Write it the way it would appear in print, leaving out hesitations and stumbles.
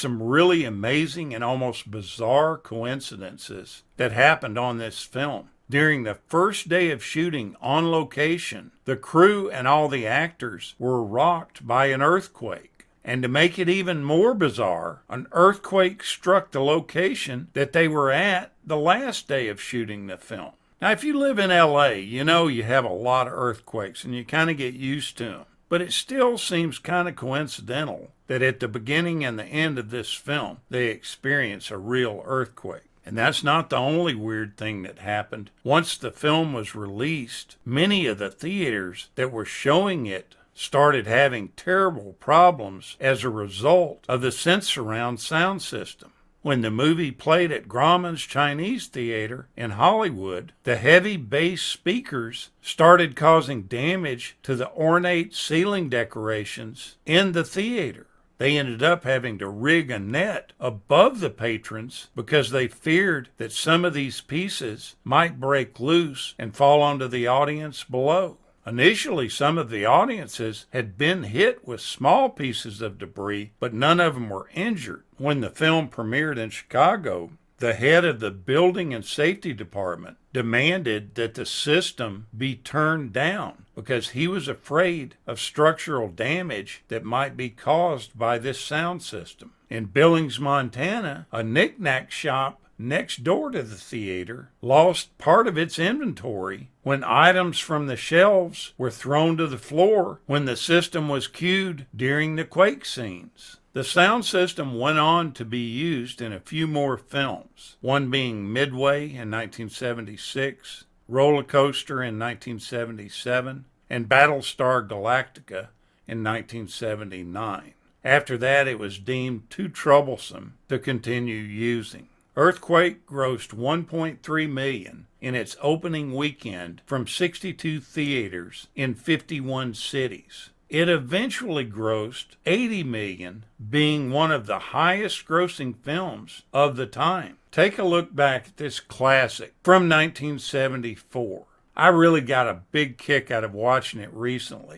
some really amazing and almost bizarre coincidences that happened on this film. During the first day of shooting on location, the crew and all the actors were rocked by an earthquake. And to make it even more bizarre, an earthquake struck the location that they were at the last day of shooting the film. Now, if you live in LA, you know you have a lot of earthquakes and you kind of get used to them. But it still seems kind of coincidental that at the beginning and the end of this film, they experience a real earthquake. And that's not the only weird thing that happened. Once the film was released, many of the theaters that were showing it started having terrible problems as a result of the Sensurround sound system. When the movie played at Grauman's Chinese Theater in Hollywood, the heavy bass speakers started causing damage to the ornate ceiling decorations in the theater. They ended up having to rig a net above the patrons because they feared that some of these pieces might break loose and fall onto the audience below. Initially, some of the audiences had been hit with small pieces of debris, but none of them were injured. When the film premiered in Chicago, the head of the Building and Safety Department demanded that the system be turned down because he was afraid of structural damage that might be caused by this sound system. In Billings, Montana, a knick-knack shop next door to the theater lost part of its inventory when items from the shelves were thrown to the floor when the system was cued during the quake scenes. The sound system went on to be used in a few more films, one being Midway in 1976, Roller Coaster in 1977, and Battlestar Galactica in 1979. After that, it was deemed too troublesome to continue using. Earthquake grossed $1.3 million in its opening weekend from 62 theaters in 51 cities. It eventually grossed $80 million, being one of the highest grossing films of the time. Take a look back at this classic from 1974. I really got a big kick out of watching it recently.